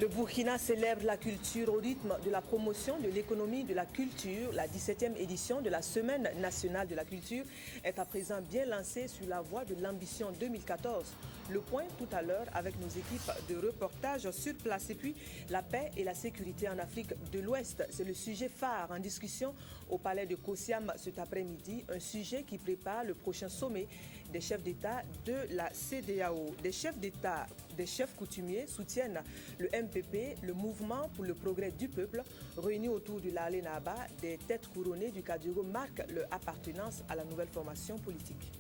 Le Burkina célèbre la culture au rythme de la promotion de l'économie de la culture. La 17e édition de la Semaine nationale de la culture est à présent bien lancée sur la voie de l'ambition 2014. Le point tout à l'heure avec nos équipes de reportage sur place. Et puis, la paix et la sécurité en Afrique de l'Ouest, c'est le sujet phare en discussion au palais de Kosiam cet après-midi. Un sujet qui prépare le prochain sommet des chefs d'État de la CEDEAO. Des chefs d'État, des chefs coutumiers soutiennent le MPP, le mouvement pour le progrès du peuple, réunis autour du Lalé Naba, des têtes couronnées du Kadiogo marquent leur appartenance à la nouvelle formation politique.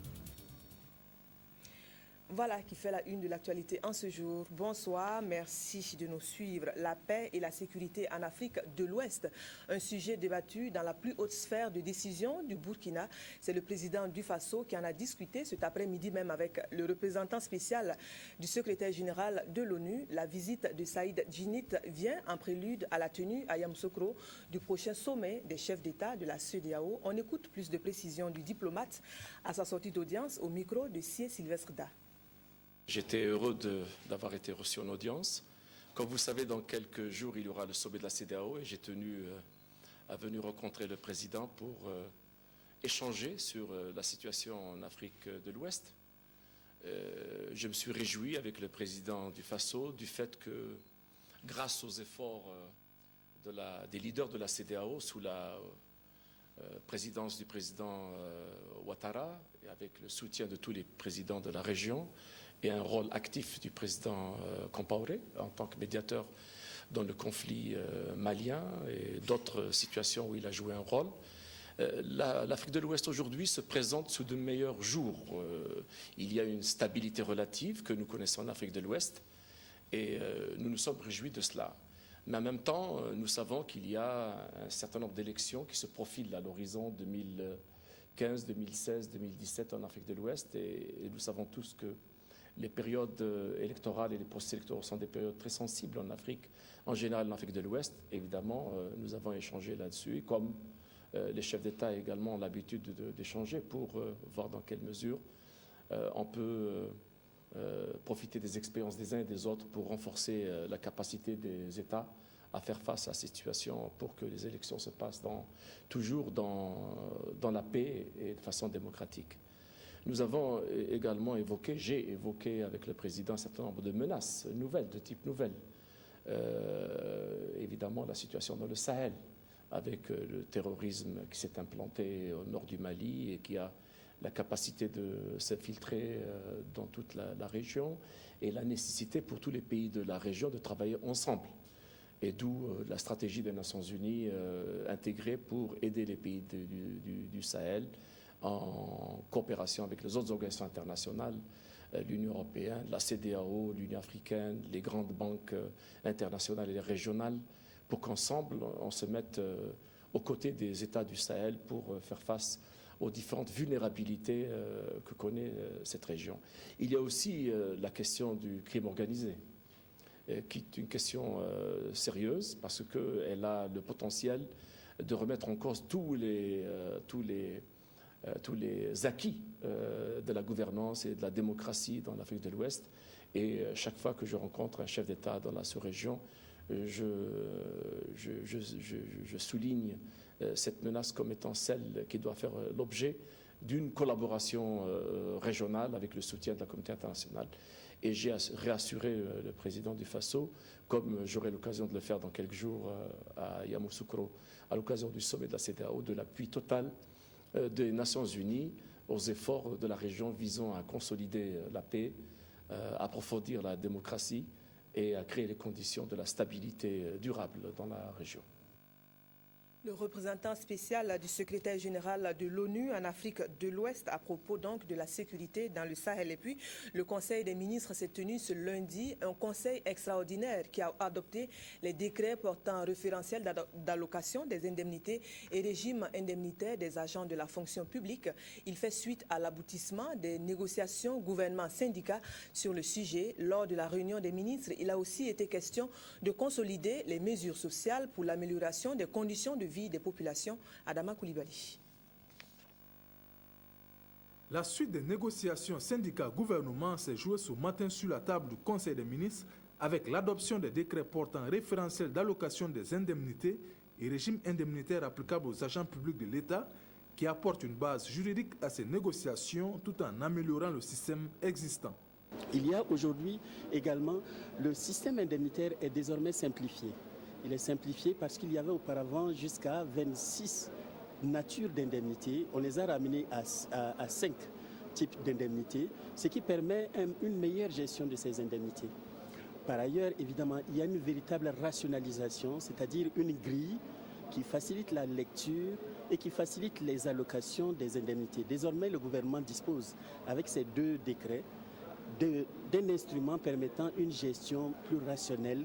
Voilà qui fait la une de l'actualité en ce jour. Bonsoir, merci de nous suivre. La paix et la sécurité en Afrique de l'Ouest, un sujet débattu dans la plus haute sphère de décision du Burkina. C'est le président du Faso qui en a discuté cet après-midi même avec le représentant spécial du secrétaire général de l'ONU. La visite de Saïd Djinnit vient en prélude à la tenue à Yamoussoukro du prochain sommet des chefs d'État de la CEDEAO. On écoute plus de précisions du diplomate à sa sortie d'audience au micro de Sié Sylvestre Da. J'étais heureux d'avoir été reçu en audience. Comme vous savez, dans quelques jours, il y aura le sommet de la CEDEAO et j'ai tenu à venir rencontrer le président pour échanger sur la situation en Afrique de l'Ouest. Je me suis réjoui avec le président du Faso du fait que, grâce aux efforts des leaders de la CEDEAO sous la présidence du président Ouattara et avec le soutien de tous les présidents de la région, et un rôle actif du président Compaoré en tant que médiateur dans le conflit malien et d'autres situations où il a joué un rôle. L'Afrique de l'Ouest aujourd'hui se présente sous de meilleurs jours. Il y a une stabilité relative que nous connaissons en Afrique de l'Ouest et nous nous sommes réjouis de cela. Mais en même temps, nous savons qu'il y a un certain nombre d'élections qui se profilent à l'horizon 2015, 2016, 2017 en Afrique de l'Ouest et nous savons tous que les périodes électorales et les processus électoraux sont des périodes très sensibles en Afrique, en général en Afrique de l'Ouest. Évidemment, nous avons échangé là-dessus, et comme les chefs d'État également ont l'habitude d'échanger pour voir dans quelle mesure on peut profiter des expériences des uns et des autres pour renforcer la capacité des États à faire face à ces situations pour que les élections se passent toujours dans la paix et de façon démocratique. Nous avons également j'ai évoqué avec le président un certain nombre de menaces nouvelles, de type nouvelle. Évidemment, la situation dans le Sahel, avec le terrorisme qui s'est implanté au nord du Mali et qui a la capacité de s'infiltrer dans toute la région, et la nécessité pour tous les pays de la région de travailler ensemble. Et d'où la stratégie des Nations Unies intégrée pour aider les pays du Sahel, en coopération avec les autres organisations internationales, l'Union européenne, la CEDEAO, l'Union africaine, les grandes banques internationales et régionales, pour qu'ensemble on se mette aux côtés des États du Sahel pour faire face aux différentes vulnérabilités que connaît cette région. Il y a aussi la question du crime organisé, qui est une question sérieuse parce qu'elle a le potentiel de remettre en cause tous les acquis de la gouvernance et de la démocratie dans l'Afrique de l'Ouest. Et chaque fois que je rencontre un chef d'État dans la sous-région, je souligne cette menace comme étant celle qui doit faire l'objet d'une collaboration régionale avec le soutien de la communauté internationale. Et j'ai réassuré le président du Faso, comme j'aurai l'occasion de le faire dans quelques jours à Yamoussoukro, à l'occasion du sommet de la CEDEAO, de l'appui total des Nations Unies aux efforts de la région visant à consolider la paix, approfondir la démocratie et à créer les conditions de la stabilité durable dans la région. Le représentant spécial du secrétaire général de l'ONU en Afrique de l'Ouest à propos donc de la sécurité dans le Sahel. Et puis, le Conseil des ministres s'est tenu ce lundi, un conseil extraordinaire qui a adopté les décrets portant un référentiel d'allocation des indemnités et régime indemnitaire des agents de la fonction publique. Il fait suite à l'aboutissement des négociations gouvernement-syndicats sur le sujet. Lors de la réunion des ministres, il a aussi été question de consolider les mesures sociales pour l'amélioration des conditions de vie des populations. Adama Koulibaly. La suite des négociations syndicats-gouvernement s'est jouée ce matin sur la table du Conseil des ministres avec l'adoption des décrets portant référentiel d'allocation des indemnités et régime indemnitaire applicable aux agents publics de l'État, qui apporte une base juridique à ces négociations tout en améliorant le système existant. Il y a aujourd'hui également, le système indemnitaire est désormais simplifié. Il est simplifié parce qu'il y avait auparavant jusqu'à 26 natures d'indemnités. On les a ramenées à 5 types d'indemnités, ce qui permet une meilleure gestion de ces indemnités. Par ailleurs, évidemment, il y a une véritable rationalisation, c'est-à-dire une grille qui facilite la lecture et qui facilite les allocations des indemnités. Désormais, le gouvernement dispose, avec ces 2 décrets, d'un instrument permettant une gestion plus rationnelle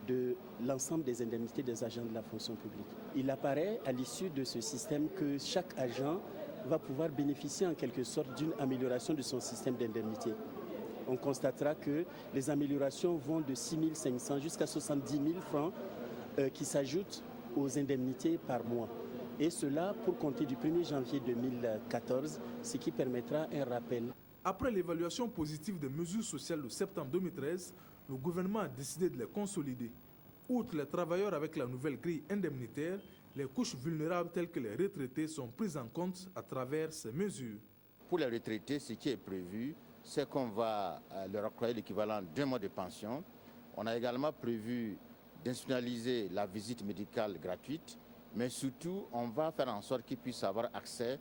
de l'ensemble des indemnités des agents de la fonction publique. Il apparaît à l'issue de ce système que chaque agent va pouvoir bénéficier en quelque sorte d'une amélioration de son système d'indemnité. On constatera que les améliorations vont de 6 500 jusqu'à 70 000 francs qui s'ajoutent aux indemnités par mois. Et cela pour compter du 1er janvier 2014, ce qui permettra un rappel. Après l'évaluation positive des mesures sociales de septembre 2013, le gouvernement a décidé de les consolider. Outre les travailleurs avec la nouvelle grille indemnitaire, les couches vulnérables telles que les retraités sont prises en compte à travers ces mesures. Pour les retraités, ce qui est prévu, c'est qu'on va leur octroyer l'équivalent d'1 mois de pension. On a également prévu d'institutionnaliser la visite médicale gratuite, mais surtout, on va faire en sorte qu'ils puissent avoir accès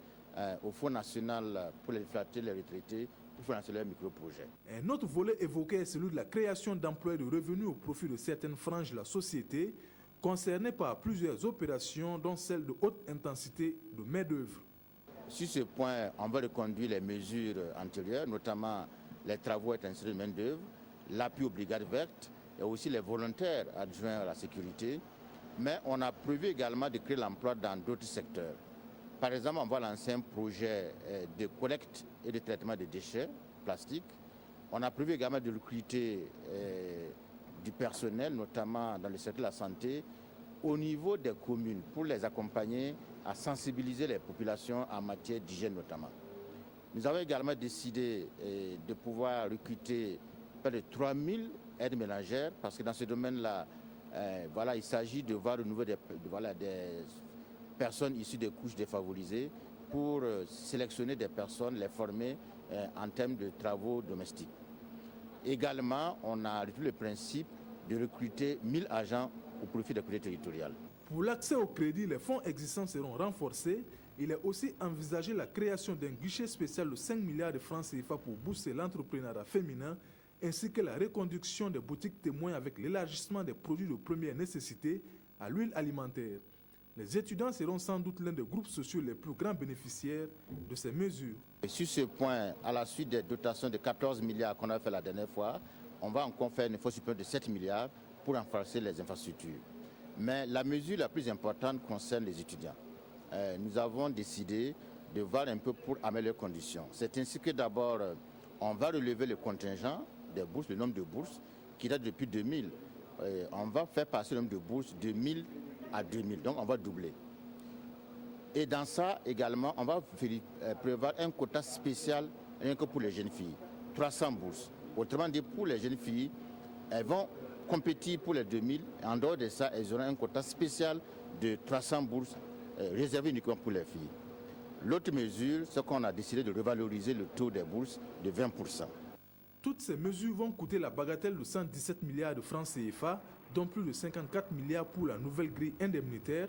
au Fonds national pour les retraités, pour financer leurs micro-projets. Un autre volet évoqué est celui de la création d'emplois et de revenus au profit de certaines franges de la société, concernées par plusieurs opérations, dont celle de haute intensité de main-d'œuvre. Sur ce point, on va reconduire les mesures antérieures, notamment les travaux intensifs de main-d'œuvre, l'appui aux brigades vertes et aussi les volontaires adjoints à la sécurité. Mais on a prévu également de créer l'emploi dans d'autres secteurs. Par exemple, on va lancer un projet de collecte et de traitement des déchets plastiques. On a prévu également de recruter du personnel, notamment dans le secteur de la santé, au niveau des communes, pour les accompagner à sensibiliser les populations en matière d'hygiène notamment. Nous avons également décidé de pouvoir recruter près de 3000 aides ménagères, parce que dans ce domaine-là, il s'agit de voir au niveau des personnes issues des couches défavorisées pour sélectionner des personnes, les former en termes de travaux domestiques. Également, on a retenu le principe de recruter 1000 agents au profit des collectivités territoriales. Pour l'accès au crédit, les fonds existants seront renforcés. Il est aussi envisagé la création d'un guichet spécial de 5 milliards de francs CFA pour booster l'entrepreneuriat féminin, ainsi que la reconduction des boutiques témoins avec l'élargissement des produits de première nécessité à l'huile alimentaire. Les étudiants seront sans doute l'un des groupes sociaux les plus grands bénéficiaires de ces mesures. Et sur ce point, à la suite des dotations de 14 milliards qu'on a fait la dernière fois, on va encore faire une fois supérieure de 7 milliards pour renforcer les infrastructures. Mais la mesure la plus importante concerne les étudiants. Nous avons décidé de voir un peu pour améliorer les conditions. C'est ainsi que d'abord, on va relever le contingent des bourses, le nombre de bourses, qui date depuis 2000. On va faire passer le nombre de bourses de 1000 à 2000, donc on va doubler. Et dans ça également, on va prévoir un quota spécial rien que pour les jeunes filles, 300 bourses. Autrement dit, pour les jeunes filles, elles vont compétir pour les 2000. Et en dehors de ça, elles auront un quota spécial de 300 bourses réservées uniquement pour les filles. L'autre mesure, c'est qu'on a décidé de revaloriser le taux des bourses de 20%. Toutes ces mesures vont coûter la bagatelle de 117 milliards de francs CFA, dont plus de 54 milliards pour la nouvelle grille indemnitaire,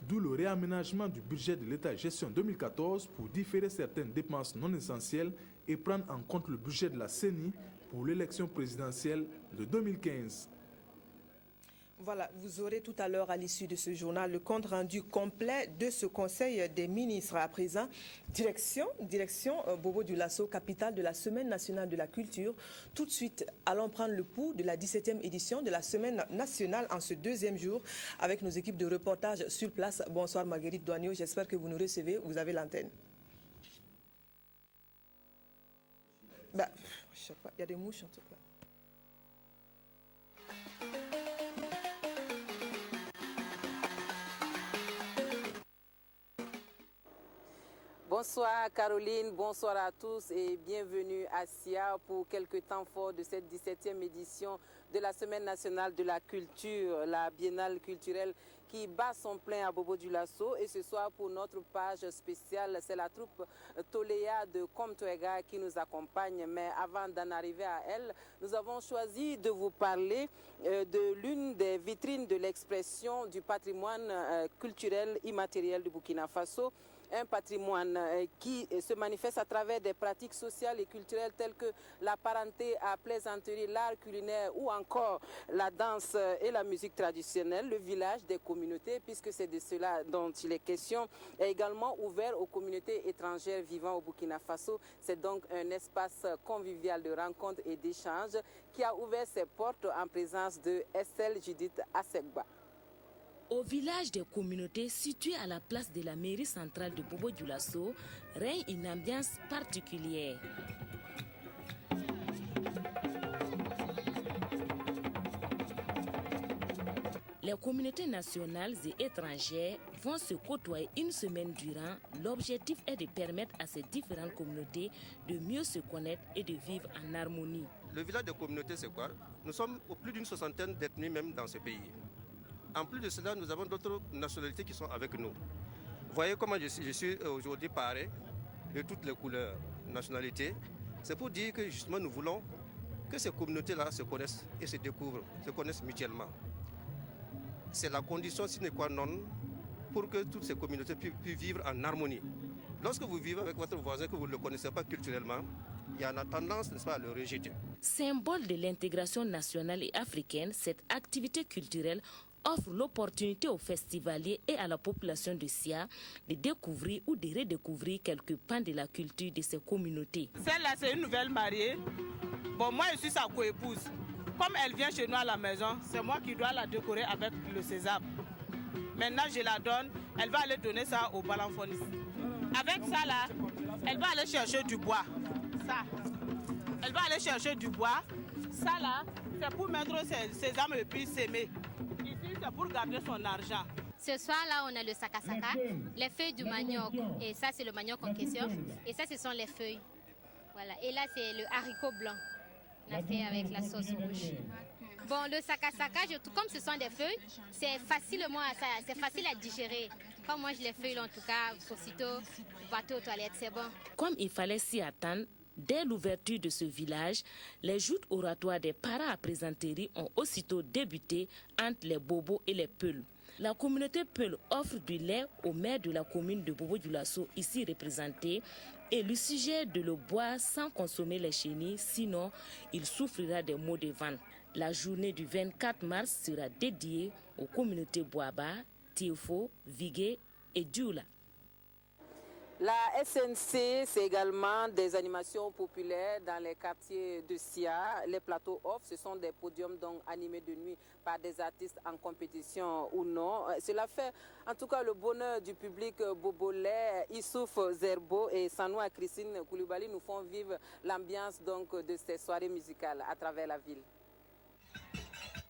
d'où le réaménagement du budget de l'État gestion 2014 pour différer certaines dépenses non essentielles et prendre en compte le budget de la CENI pour l'élection présidentielle de 2015. Voilà, vous aurez tout à l'heure à l'issue de ce journal le compte rendu complet de ce Conseil des ministres. À présent, direction Bobo Dioulasso, capitale de la Semaine nationale de la culture. Tout de suite, allons prendre le pouls de la 17e édition de la Semaine nationale en ce deuxième jour avec nos équipes de reportage sur place. Bonsoir Marguerite Douagneau, j'espère que vous nous recevez, vous avez l'antenne. Je sais pas, il y a des mouches en tout cas. Bonsoir Caroline, bonsoir à tous et bienvenue à SIA pour quelques temps forts de cette 17e édition de la Semaine nationale de la culture, la biennale culturelle qui bat son plein à Bobo-Dioulasso. Et ce soir, pour notre page spéciale, c'est la troupe Toléa de Comtoega qui nous accompagne. Mais avant d'en arriver à elle, nous avons choisi de vous parler de l'une des vitrines de l'expression du patrimoine culturel immatériel du Burkina Faso. Un patrimoine qui se manifeste à travers des pratiques sociales et culturelles telles que la parenté à plaisanterie, l'art culinaire ou encore la danse et la musique traditionnelle. Le village des communautés, puisque c'est de cela dont il est question, est également ouvert aux communautés étrangères vivant au Burkina Faso. C'est donc un espace convivial de rencontres et d'échanges qui a ouvert ses portes en présence de Estelle Judith Assegba. Au village des communautés situé à la place de la mairie centrale de Bobo-Dioulasso, règne une ambiance particulière. Les communautés nationales et étrangères vont se côtoyer une semaine durant. L'objectif est de permettre à ces différentes communautés de mieux se connaître et de vivre en harmonie. Le village des communautés, c'est quoi? Nous sommes au plus d'une soixantaine d'ethnies même dans ce pays. En plus de cela, nous avons d'autres nationalités qui sont avec nous. Vous voyez comment je suis aujourd'hui paré de toutes les couleurs, nationalités. C'est pour dire que justement nous voulons que ces communautés-là se connaissent et se découvrent, se connaissent mutuellement. C'est la condition sine qua non pour que toutes ces communautés puissent vivre en harmonie. Lorsque vous vivez avec votre voisin que vous ne le connaissez pas culturellement, il y a une tendance, n'est-ce pas, à le rejeter. Symbole de l'intégration nationale et africaine, cette activité culturelle offre l'opportunité aux festivaliers et à la population de Sia de découvrir ou de redécouvrir quelques pans de la culture de ces communautés. Celle-là, c'est une nouvelle mariée. Bon, moi, je suis sa coépouse. Comme elle vient chez nous à la maison, c'est moi qui dois la décorer avec le sésame. Maintenant, je la donne. Elle va aller donner ça au balanfoniste. Avec ça, là, elle va aller chercher du bois. Ça. Elle va aller chercher du bois. Ça, là, c'est pour mettre ses sésame et puis s'aimer. C'est pour garder son argent. Ce soir-là, on a le sakasaka, les feuilles du manioc. Et ça, c'est le manioc en question. Et ça, ce sont les feuilles. Voilà. Et là, c'est le haricot blanc. On a fait avec la sauce rouge. Bon, le sakasaka, comme ce sont des feuilles, c'est facile à digérer. Comme moi, je les feuille, en tout cas, aussitôt, vous partez aux toilettes, c'est bon. Comme il fallait s'y attendre, dès l'ouverture de ce village, les joutes oratoires des parents à plaisanterie ont aussitôt débuté entre les Bobos et les Peuls. La communauté Peul offre du lait au maire de la commune de Bobo-Dioulasso, ici représenté, et le sujet de le boire sans consommer les chenilles, sinon il souffrira des maux de ventre. La journée du 24 mars sera dédiée aux communautés Boaba, Tiefo, Vigué et Dioula. La SNC, c'est également des animations populaires dans les quartiers de Sia. Les plateaux off, ce sont des podiums donc animés de nuit par des artistes en compétition ou non. Cela fait en tout cas le bonheur du public bobolais. Issouf Zerbo et Sanoua Christine Koulibaly nous font vivre l'ambiance donc de ces soirées musicales à travers la ville.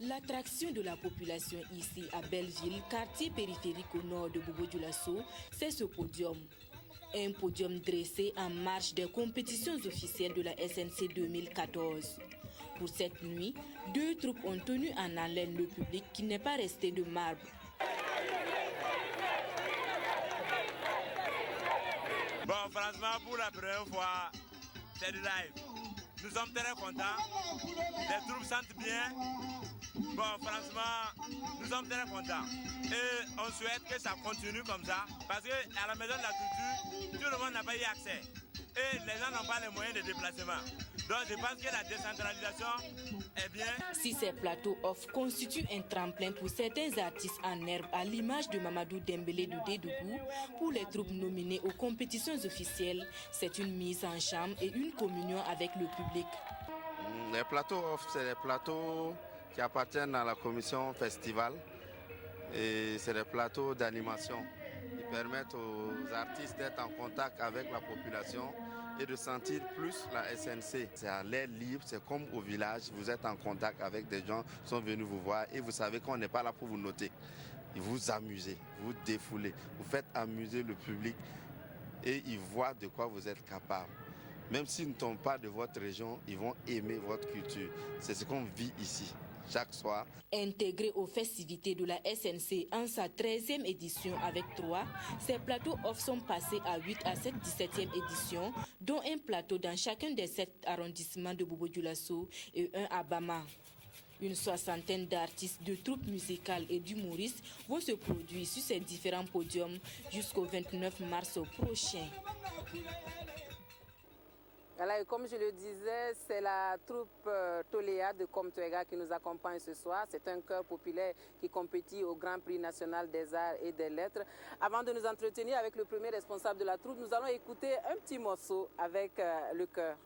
L'attraction de la population ici à Belleville, quartier périphérique au nord de Bobo-Dioulasso, c'est ce podium. Un podium dressé en marge des compétitions officielles de la SNC 2014. Pour cette nuit, 2 troupes ont tenu en haleine le public qui n'est pas resté de marbre. Bon, franchement, pour la première fois, c'est du live. Nous sommes très contents. Les troupes sentent bien. Bon, franchement, nous sommes très contents. Et on souhaite que ça continue comme ça. Parce qu'à la maison de la culture, tout le monde n'a pas eu accès. Et les gens n'ont pas les moyens de déplacement. Donc je pense que la décentralisation est bien. Si ces plateaux off constituent un tremplin pour certains artistes en herbe, à l'image de Mamadou Dembélé de Dédougou, pour les troupes nominées aux compétitions officielles, c'est une mise en chambre et une communion avec le public. Les plateaux off, c'est des plateaux qui appartiennent à la commission festival et c'est des plateaux d'animation qui permettent aux artistes d'être en contact avec la population et de sentir plus la SNC. C'est à l'air libre, c'est comme au village, vous êtes en contact avec des gens qui sont venus vous voir et vous savez qu'on n'est pas là pour vous noter. Vous amusez, vous défoulez, vous faites amuser le public et ils voient de quoi vous êtes capable. Même s'ils ne tombent pas de votre région, ils vont aimer votre culture. C'est ce qu'on vit ici. chaque soir. Intégré aux festivités de la SNC en sa 13e édition avec 3, ces plateaux off sont passés à 8 à cette 17e édition, dont un plateau dans chacun des 7 arrondissements de Bobo-Dioulasso et un à Bama. Une soixantaine d'artistes, de troupes musicales et d'humoristes vont se produire sur ces différents podiums jusqu'au 29 mars prochain. Voilà, et comme je le disais, c'est la troupe Toléa de Comtoega qui nous accompagne ce soir. C'est un chœur populaire qui compétit au Grand Prix national des arts et des lettres. Avant de nous entretenir avec le premier responsable de la troupe, nous allons écouter un petit morceau avec le chœur.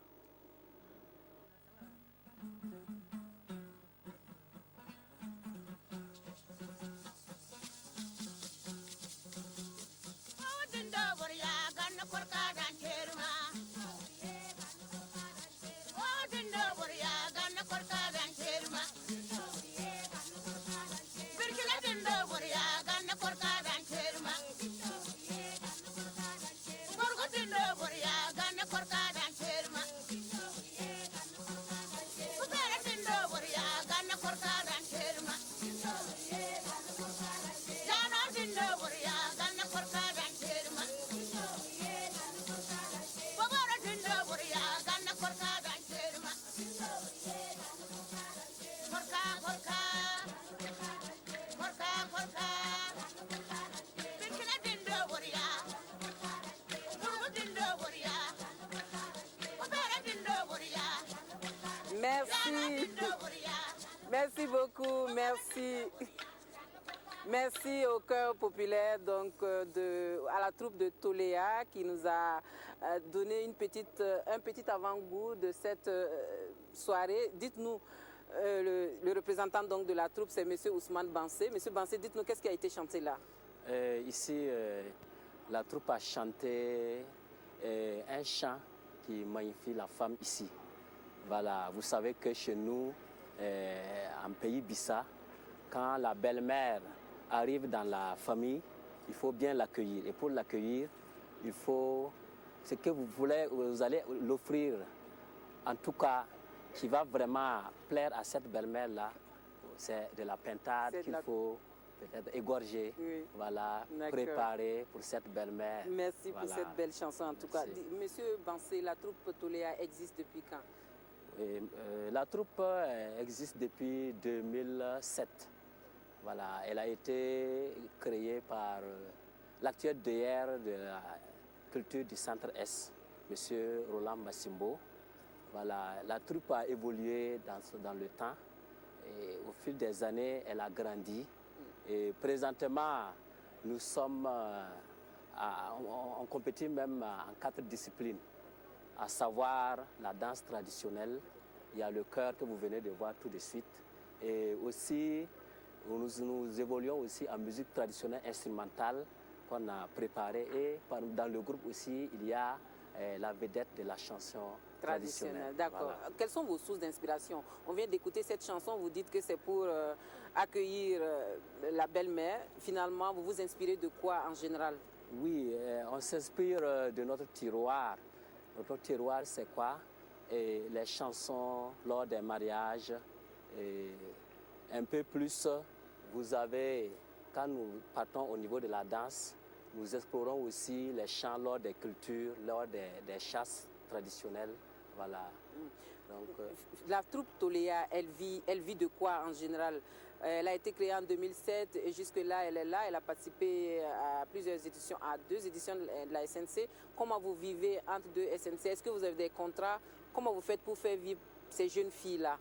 Merci beaucoup, merci. Merci au chœur populaire, donc à la troupe de Toléa qui nous a donné un petit avant-goût de cette soirée. Dites-nous, le représentant donc de la troupe, c'est M. Ousmane Bansé. M. Bansé, dites-nous qu'est-ce qui a été chanté là? Ici, la troupe a chanté un chant qui magnifie la femme ici. Voilà, vous savez que chez nous, en pays Bissa, quand la belle-mère arrive dans la famille, il faut bien l'accueillir. Et pour l'accueillir, il faut ce que vous voulez, vous allez l'offrir, en tout cas, qui va vraiment plaire à cette belle-mère-là. C'est de la pintade qu'il faut peut-être égorger, oui. Voilà, préparer pour cette belle-mère. Merci pour cette belle chanson en tout cas. Monsieur Bansé, la troupe Toléa existe depuis quand? La troupe existe depuis 2007. Voilà, elle a été créée par l'actuel DR de la culture du Centre S, M. Roland Massimbo. Voilà, la troupe a évolué dans le temps et au fil des années, elle a grandi. Et présentement, nous sommes, on compétit même en 4 disciplines, à savoir la danse traditionnelle, il y a le chœur que vous venez de voir tout de suite, et aussi nous évoluons aussi en musique traditionnelle instrumentale qu'on a préparée, et dans le groupe aussi il y a la vedette de la chanson traditionnelle. D'accord. Voilà. Quelles sont vos sources d'inspiration? On vient d'écouter cette chanson, vous dites que c'est pour accueillir la belle-mère. Finalement, vous vous inspirez de quoi en général? Oui, on s'inspire de notre tiroir. Notre tiroir, c'est quoi? Et les chansons lors des mariages. Et un peu plus, vous avez, quand nous partons au niveau de la danse, nous explorons aussi les chants lors des cultures, lors des chasses traditionnelles. Voilà. Donc, la troupe Toléa, elle vit de quoi en général? Elle a été créée en 2007 et jusque-là, elle est là. Elle a participé à plusieurs éditions, à 2 éditions de la SNC. Comment vous vivez entre 2 SNC? Est-ce que vous avez des contrats? Comment vous faites pour faire vivre ces jeunes filles-là?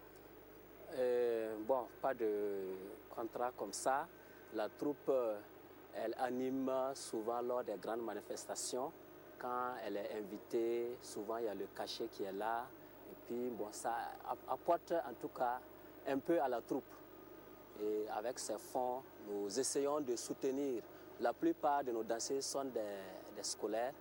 Bon, pas de contrat comme ça. La troupe, elle anime souvent lors des grandes manifestations. Quand elle est invitée, souvent il y a le cachet qui est là. Et puis, bon, ça apporte en tout cas un peu à la troupe. Et avec ces fonds, nous essayons de soutenir. La plupart de nos danseurs sont des scolaires.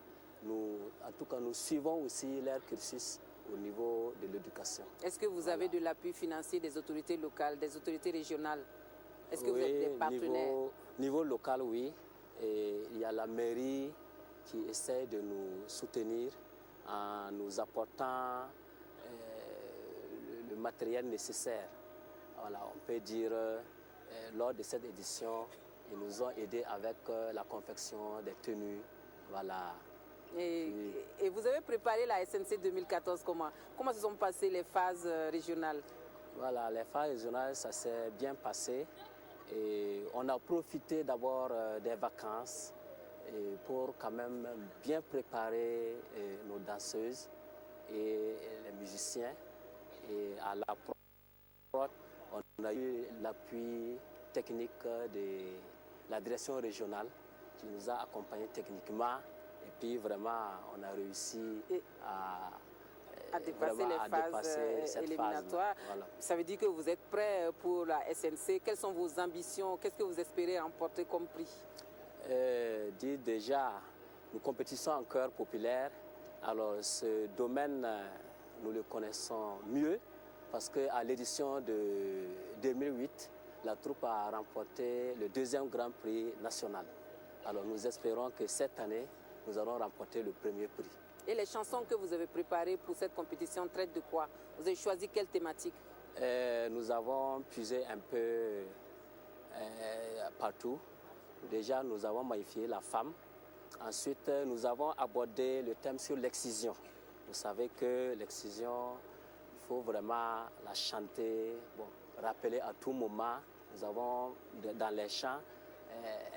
En tout cas, nous suivons aussi leur cursus au niveau de l'éducation. Est-ce que vous avez de l'appui financier des autorités locales, des autorités régionales? Est-ce que vous avez des partenaires? Niveau local, oui. Et il y a la mairie qui essaie de nous soutenir en nous apportant le matériel nécessaire. voilà, on peut dire, lors de cette édition, ils nous ont aidés avec la confection des tenues. Voilà. Et vous avez préparé la SNC 2014 comment? Comment se sont passées les phases régionales? Voilà, les phases régionales, ça s'est bien passé. Et on a profité d'abord des vacances pour quand même bien préparer nos danseuses et les musiciens. Et à la prod, on a eu l'appui technique de la direction régionale qui nous a accompagnés techniquement. Et puis vraiment, on a réussi à dépasser les phases éliminatoires. Voilà. Ça veut dire que vous êtes prêts pour la SNC. Quelles sont vos ambitions? Qu'est-ce que vous espérez remporter comme prix? Déjà, nous compétissons en chœur populaire. Alors ce domaine, nous le connaissons mieux parce qu'à l'édition de 2008, la troupe a remporté le 2e Grand Prix national. Alors nous espérons que cette année, nous allons remporter le 1er prix. Et les chansons que vous avez préparées pour cette compétition traitent de quoi? Vous avez choisi quelle thématique? Nous avons puisé un peu partout. Déjà, nous avons magnifié la femme. Ensuite, nous avons abordé le thème sur l'excision. Vous savez que l'excision, il faut vraiment la chanter, rappeler à tout moment. Nous avons, dans les chants,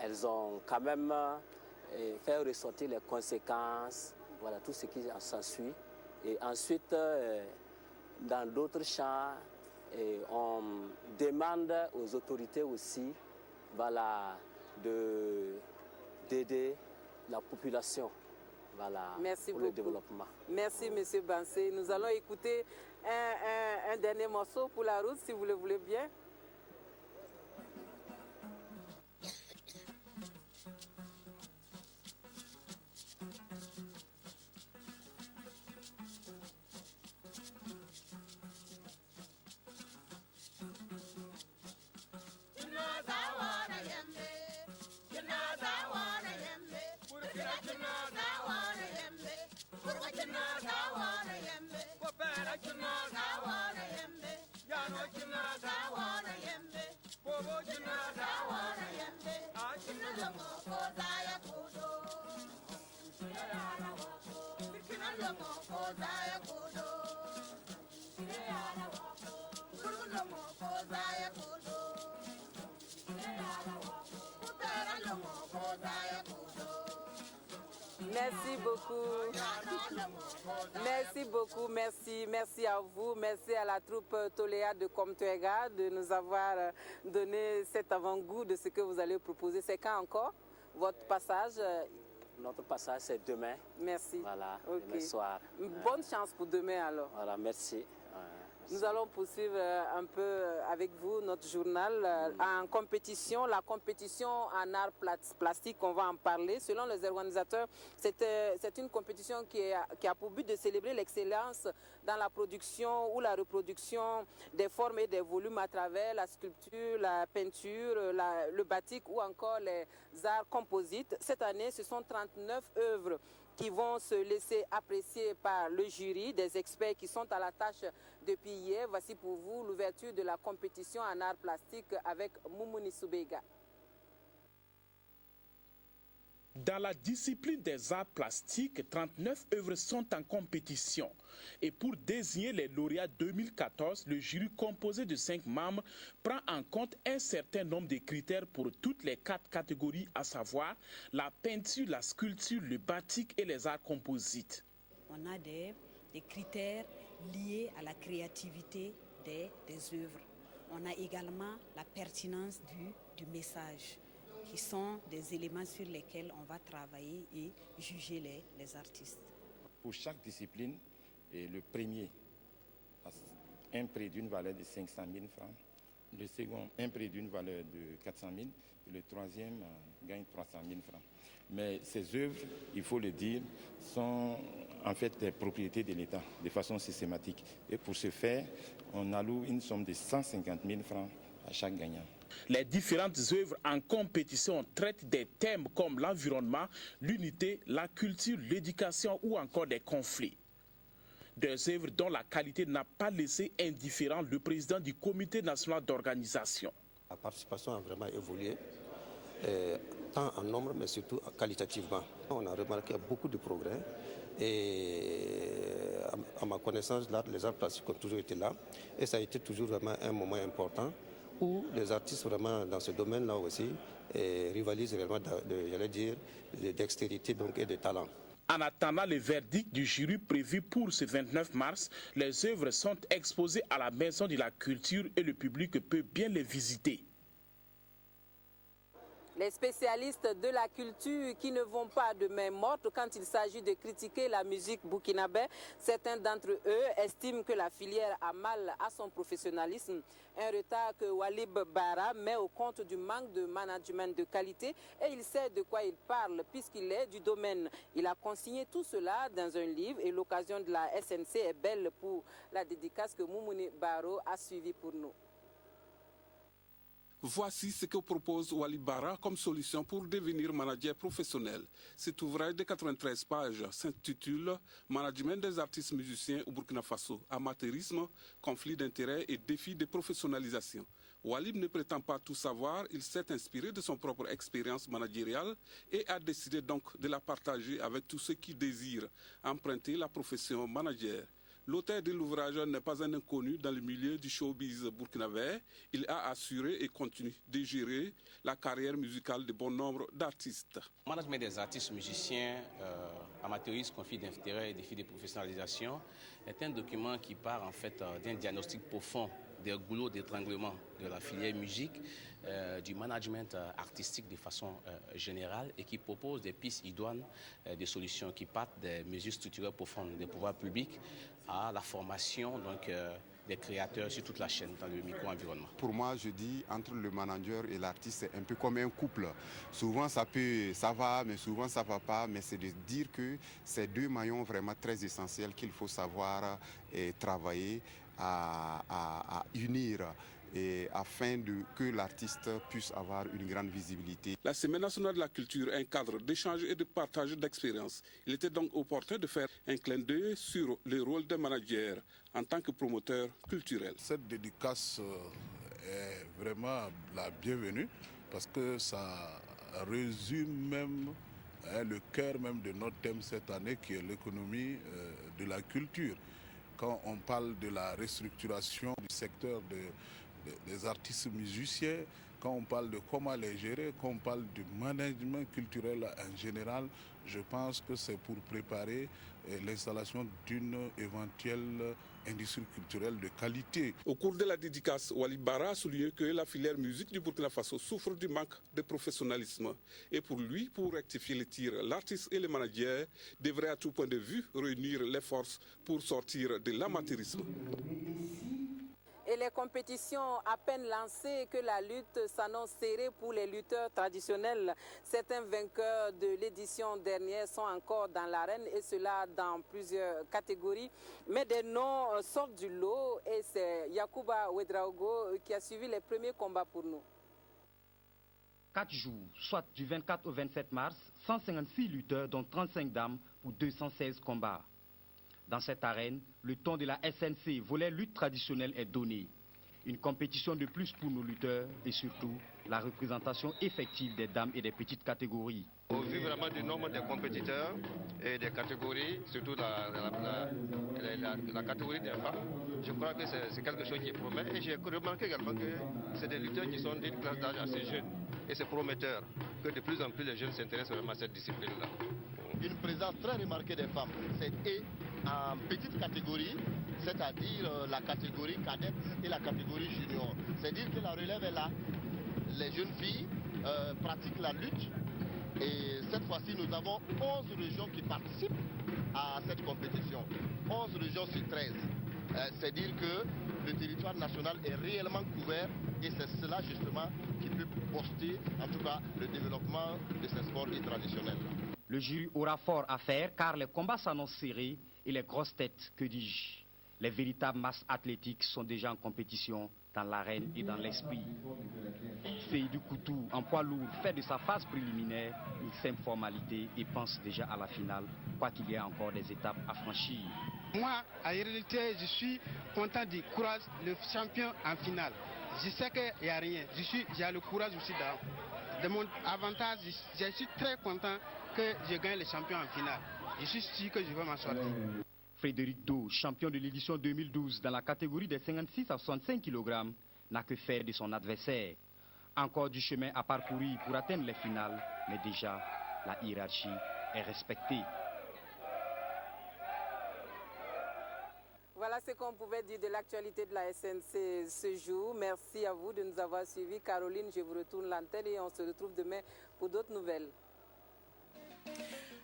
elles ont quand même fait ressortir les conséquences, voilà, tout ce qui s'ensuit. Et ensuite, dans d'autres chants, on demande aux autorités aussi, voilà, d'aider la population, voilà, merci pour beaucoup. Le développement. Merci, M. Bansé. Nous allons écouter un dernier morceau pour la route, si vous le voulez bien. Merci beaucoup. Merci beaucoup. Merci à vous. Merci à la troupe Toléa de Comtuega de nous avoir donné cet avant-goût de ce que vous allez proposer. C'est quand encore votre passage? Notre passage, c'est demain. Merci. Voilà, okay. Demain soir. Bonne chance pour demain alors. Voilà, merci. Nous allons poursuivre un peu avec vous notre journal en compétition. La compétition en art plastique, on va en parler. Selon les organisateurs, c'est une compétition qui a pour but de célébrer l'excellence dans la production ou la reproduction des formes et des volumes à travers la sculpture, la peinture, le batik ou encore les arts composites. Cette année, ce sont 39 œuvres qui vont se laisser apprécier par le jury, des experts qui sont à la tâche depuis hier. Voici pour vous l'ouverture de la compétition en art plastique avec Moumouni Soubega. Dans la discipline des arts plastiques, 39 œuvres sont en compétition. Et pour désigner les lauréats 2014, le jury composé de 5 membres prend en compte un certain nombre de critères pour toutes les 4 catégories, à savoir la peinture, la sculpture, le batik et les arts composites. On a des critères liés à la créativité des œuvres. On a également la pertinence du message, qui sont des éléments sur lesquels on va travailler et juger les artistes. Pour chaque discipline, le premier a un prix d'une valeur de 500 000 francs, le second un prix d'une valeur de 400 000 et le troisième gagne 300 000 francs. Mais ces œuvres, il faut le dire, sont en fait des propriétés de l'État de façon systématique. Et pour ce faire, on alloue une somme de 150 000 francs à chaque gagnant. Les différentes œuvres en compétition traitent des thèmes comme l'environnement, l'unité, la culture, l'éducation ou encore des conflits. Des œuvres dont la qualité n'a pas laissé indifférent le président du comité national d'organisation. La participation a vraiment évolué, tant en nombre mais surtout qualitativement. On a remarqué beaucoup de progrès et à ma connaissance, les arts plastiques ont toujours été là et ça a été toujours vraiment un moment important où les artistes vraiment dans ce domaine-là aussi rivalisent réellement de dextérité donc, et de talent. En attendant le verdict du jury prévu pour ce 29 mars, les œuvres sont exposées à la Maison de la Culture et le public peut bien les visiter. Les spécialistes de la culture qui ne vont pas de main morte quand il s'agit de critiquer la musique burkinabé. Certains d'entre eux estiment que la filière a mal à son professionnalisme. Un retard que Walib Bara met au compte du manque de management de qualité et il sait de quoi il parle puisqu'il est du domaine. Il a consigné tout cela dans un livre et l'occasion de la SNC est belle pour la dédicace que Moumouni Baro a suivie pour nous. Voici ce que propose Walib Bara comme solution pour devenir manager professionnel. Cet ouvrage de 93 pages s'intitule « Management des artistes musiciens au Burkina Faso, amateurisme, conflit d'intérêts et défis de professionnalisation ». Walib ne prétend pas tout savoir, il s'est inspiré de son propre expérience managériale et a décidé donc de la partager avec tous ceux qui désirent emprunter la profession manager. L'auteur de l'ouvrage n'est pas un inconnu dans le milieu du showbiz burkinabé. Il a assuré et continue de gérer la carrière musicale de bon nombre d'artistes. Le management des artistes musiciens, amateuristes, conflits d'intérêts et défis de professionnalisation est un document qui part en fait d'un diagnostic profond des goulots d'étranglement de la filière musique, du management artistique de façon générale et qui propose des pistes idoines, des solutions qui partent des mesures structurelles profondes des pouvoirs publics à la formation donc, des créateurs sur toute la chaîne dans le micro-environnement. Pour moi, je dis entre le manager et l'artiste, c'est un peu comme un couple. Souvent, ça va, mais souvent, ça ne va pas. Mais c'est de dire que c'est deux maillons vraiment très essentiels qu'il faut savoir travailler à unir. Et afin que l'artiste puisse avoir une grande visibilité. La Semaine nationale de la culture est un cadre d'échange et de partage d'expériences. Il était donc opportun de faire un clin d'œil sur le rôle des managers en tant que promoteur culturel. Cette dédicace est vraiment la bienvenue parce que ça résume même le cœur même de notre thème cette année qui est l'économie de la culture. Quand on parle de la restructuration du secteur des artistes musiciens, quand on parle de comment les gérer, quand on parle du management culturel en général, je pense que c'est pour préparer l'installation d'une éventuelle industrie culturelle de qualité. Au cours de la dédicace, Walib Bara a souligné que la filière musique du Burkina Faso souffre du manque de professionnalisme. Et pour lui, pour rectifier les tirs, l'artiste et les managers devraient à tout point de vue réunir les forces pour sortir de l'amateurisme. Et les compétitions à peine lancées que la lutte s'annonce serrée pour les lutteurs traditionnels. Certains vainqueurs de l'édition dernière sont encore dans l'arène et cela dans plusieurs catégories. Mais des noms sortent du lot et c'est Yacouba Ouedraogo qui a suivi les premiers combats pour nous. 4 jours, soit du 24 au 27 mars, 156 lutteurs dont 35 dames pour 216 combats. Dans cette arène, le ton de la SNC, volet lutte traditionnelle, est donné. Une compétition de plus pour nos lutteurs et surtout la représentation effective des dames et des petites catégories. Au vu vraiment du nombre des compétiteurs et des catégories, surtout la catégorie des femmes, je crois que c'est quelque chose qui promet. Et j'ai remarqué également que c'est des lutteurs qui sont d'une classe d'âge assez jeune. Et c'est prometteur que de plus en plus les jeunes s'intéressent vraiment à cette discipline-là. Une présence très remarquée des femmes. C'est en petite catégorie, c'est-à-dire la catégorie cadette et la catégorie junior. C'est-à-dire que la relève est là. Les jeunes filles pratiquent la lutte. Et cette fois-ci, nous avons 11 régions qui participent à cette compétition. 11 régions sur 13. C'est-à-dire que le territoire national est réellement couvert et c'est cela justement qui peut booster en tout cas le développement de ces sports traditionnels. Le jury aura fort à faire car les combats s'annoncent serrés et les grosses têtes, que dis-je, les véritables masses athlétiques sont déjà en compétition dans l'arène et dans l'esprit. Seydou Koutou, en poids lourd, fait de sa phase préliminaire une simple formalité et pense déjà à la finale, quoi qu'il y ait encore des étapes à franchir. Moi, en réalité, je suis content du courage, le champion en finale. Je sais qu'il n'y a rien. J'ai le courage aussi de mon avantage. Je suis très content que je gagne le champion en finale. Je suis sûr que je vais m'en sortir. Frédéric Do, champion de l'édition 2012 dans la catégorie des 56 à 65 kg, n'a que faire de son adversaire. Encore du chemin à parcourir pour atteindre les finales, mais déjà, la hiérarchie est respectée. Voilà ce qu'on pouvait dire de l'actualité de la SNC ce jour. Merci à vous de nous avoir suivis. Caroline, je vous retourne l'antenne et on se retrouve demain pour d'autres nouvelles.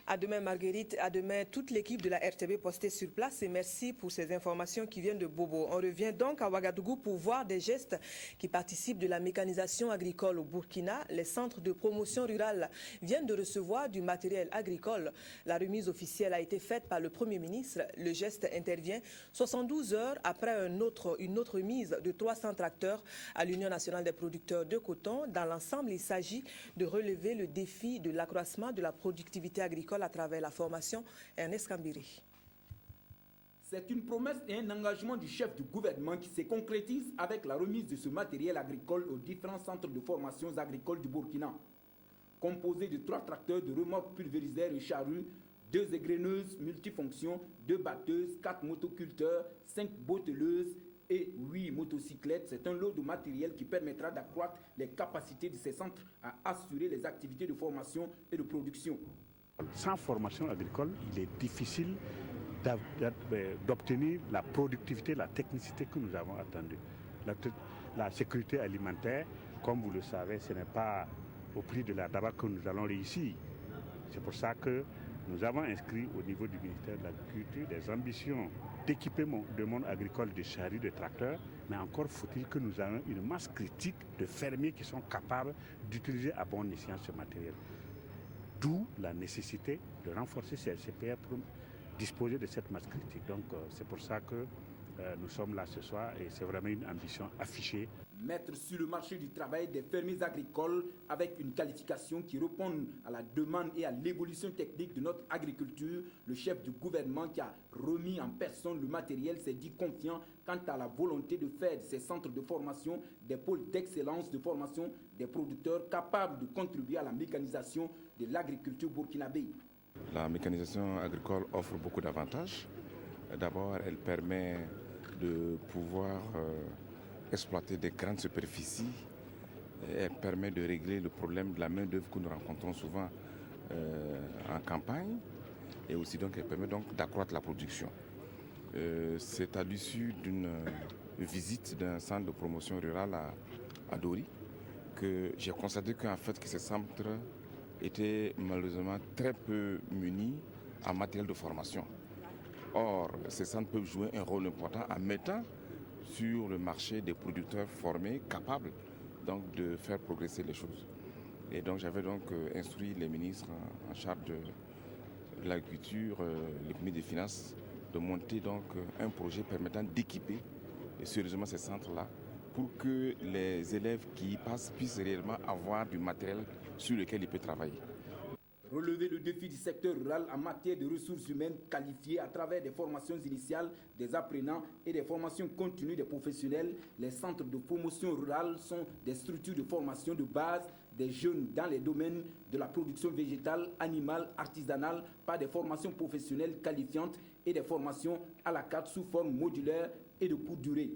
À demain Marguerite, à demain toute l'équipe de la RTB postée sur place et merci pour ces informations qui viennent de Bobo. On revient donc à Ouagadougou pour voir des gestes qui participent de la mécanisation agricole au Burkina. Les centres de promotion rurale viennent de recevoir du matériel agricole. La remise officielle a été faite par le Premier ministre. Le geste intervient 72 heures après une autre remise de 300 tracteurs à l'Union nationale des producteurs de coton. Dans l'ensemble, il s'agit de relever le défi de l'accroissement de la productivité agricole à travers la formation. Ernest Kambiri. C'est une promesse et un engagement du chef du gouvernement qui se concrétise avec la remise de ce matériel agricole aux différents centres de formation agricoles du Burkina. Composé de 3 tracteurs de remorques pulvériseurs et charrues, 2 égreneuses multifonctions, 2 batteuses, 4 motoculteurs, 5 botteleuses et 8 motocyclettes, c'est un lot de matériel qui permettra d'accroître les capacités de ces centres à assurer les activités de formation et de production. Sans formation agricole, il est difficile d'obtenir la productivité, la technicité que nous avons attendue. La sécurité alimentaire, comme vous le savez, ce n'est pas au prix de la tabac que nous allons réussir. C'est pour ça que nous avons inscrit au niveau du ministère de l'Agriculture des ambitions d'équiper le monde agricole de charrues, de tracteurs, mais encore faut-il que nous ayons une masse critique de fermiers qui sont capables d'utiliser à bon escient ce matériel. D'où la nécessité de renforcer ces LCPR pour disposer de cette masse critique. Donc c'est pour ça que nous sommes là ce soir et c'est vraiment une ambition affichée. Mettre sur le marché du travail des fermiers agricoles avec une qualification qui réponde à la demande et à l'évolution technique de notre agriculture, le chef du gouvernement qui a remis en personne le matériel s'est dit confiant quant à la volonté de faire de ces centres de formation des pôles d'excellence de formation des producteurs capables de contribuer à la mécanisation de l'agriculture burkinabé. La mécanisation agricole offre beaucoup d'avantages. D'abord, elle permet de pouvoir exploiter des grandes superficies. Elle permet de régler le problème de la main-d'œuvre que nous rencontrons souvent en campagne. Et aussi, donc, elle permet donc d'accroître la production. C'est à l'issue d'une visite d'un centre de promotion rurale à Dori que j'ai constaté qu'en fait, que ces centres étaient malheureusement très peu munis en matériel de formation. Or, ces centres peuvent jouer un rôle important en mettant sur le marché des producteurs formés, capables donc de faire progresser les choses. Et donc j'avais donc instruit les ministres en charge de l'agriculture, l'économie des finances, de monter donc un projet permettant d'équiper sérieusement ces centres-là pour que les élèves qui y passent puissent réellement avoir du matériel sur lequel ils peuvent travailler. Relever le défi du secteur rural en matière de ressources humaines qualifiées à travers des formations initiales des apprenants et des formations continues des professionnels. Les centres de promotion rurale sont des structures de formation de base des jeunes dans les domaines de la production végétale, animale, artisanale, par des formations professionnelles qualifiantes et des formations à la carte sous forme modulaire et de courte durée.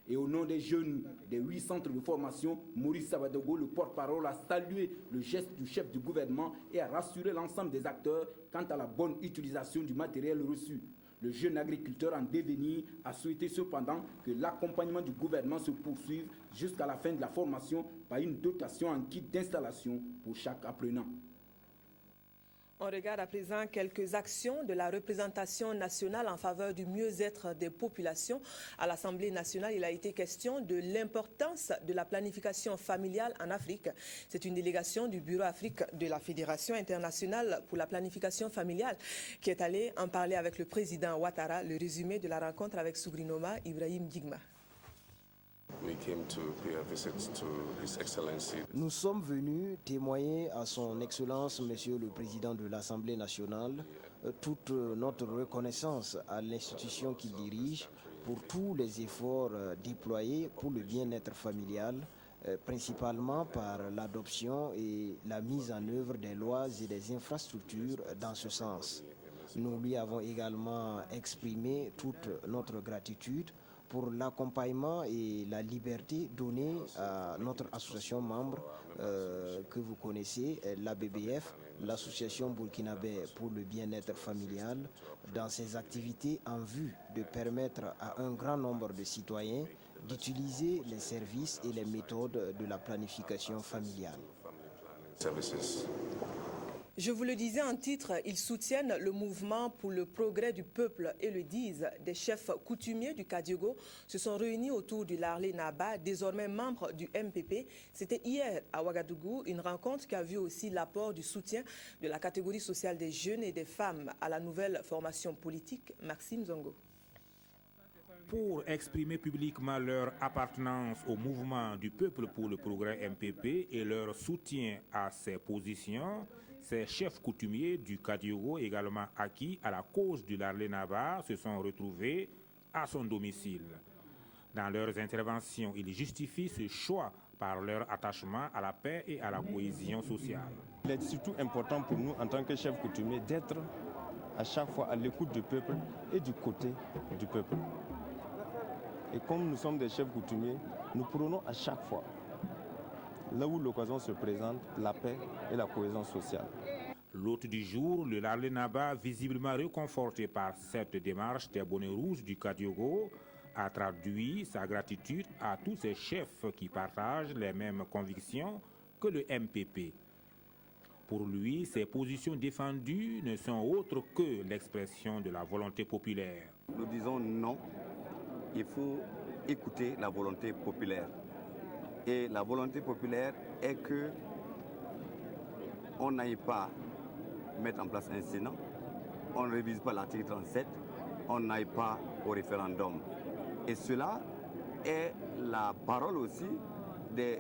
Et au nom des jeunes des 8 centres de formation, Maurice Sabadogo, le porte-parole, a salué le geste du chef du gouvernement et a rassuré l'ensemble des acteurs quant à la bonne utilisation du matériel reçu. Le jeune agriculteur en devenir a souhaité cependant que l'accompagnement du gouvernement se poursuive jusqu'à la fin de la formation par une dotation en kit d'installation pour chaque apprenant. On regarde à présent quelques actions de la représentation nationale en faveur du mieux-être des populations. À l'Assemblée nationale, il a été question de l'importance de la planification familiale en Afrique. C'est une délégation du Bureau Afrique de la Fédération internationale pour la planification familiale qui est allée en parler avec le président Ouattara. Le résumé de la rencontre avec Sougrinoma Ibrahim Digma. Nous sommes venus témoigner à son Excellence, Monsieur le Président de l'Assemblée nationale, toute notre reconnaissance à l'institution qu'il dirige pour tous les efforts déployés pour le bien-être familial, principalement par l'adoption et la mise en œuvre des lois et des infrastructures dans ce sens. Nous lui avons également exprimé toute notre gratitude pour l'accompagnement et la liberté donnée à notre association membre que vous connaissez, l'ABBF, l'Association burkinabé pour le bien-être familial, dans ses activités en vue de permettre à un grand nombre de citoyens d'utiliser les services et les méthodes de la planification familiale. Je vous le disais en titre, ils soutiennent le mouvement pour le progrès du peuple et le disent. Des chefs coutumiers du Kadiogo se sont réunis autour du Larlé Naba, désormais membre du MPP. C'était hier à Ouagadougou, une rencontre qui a vu aussi l'apport du soutien de la catégorie sociale des jeunes et des femmes à la nouvelle formation politique, Maxime Zongo. Pour exprimer publiquement leur appartenance au mouvement du peuple pour le progrès MPP et leur soutien à ses positions, ces chefs coutumiers du Kadiogo, également acquis à la cause du Larlé Naba, se sont retrouvés à son domicile. Dans leurs interventions, ils justifient ce choix par leur attachement à la paix et à la cohésion sociale. Il est surtout important pour nous, en tant que chefs coutumiers, d'être à chaque fois à l'écoute du peuple et du côté du peuple. Et comme nous sommes des chefs coutumiers, nous prenons à chaque fois, là où l'occasion se présente, la paix et la cohésion sociale. L'hôte du jour, le Larlé Naba, visiblement réconforté par cette démarche des bonnets rouges du Kadiogo, a traduit sa gratitude à tous ces chefs qui partagent les mêmes convictions que le MPP. Pour lui, ces positions défendues ne sont autres que l'expression de la volonté populaire. Nous disons non, il faut écouter la volonté populaire. Et la volonté populaire est que on n'aille pas mettre en place un Sénat, on ne révise pas l'article 37, on n'aille pas au référendum. Et cela est la parole aussi des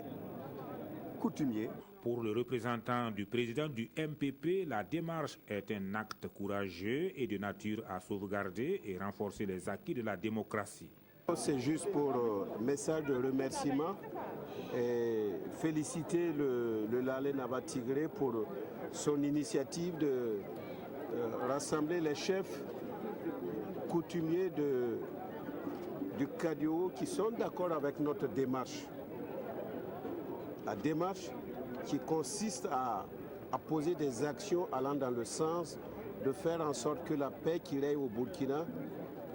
coutumiers. Pour le représentant du président du MPP, la démarche est un acte courageux et de nature à sauvegarder et renforcer les acquis de la démocratie. C'est juste pour message de remerciement et féliciter le Larlé Naba Tigré pour son initiative de rassembler les chefs coutumiers du Kadiogo qui sont d'accord avec notre démarche. La démarche qui consiste à poser des actions allant dans le sens de faire en sorte que la paix qui règne au Burkina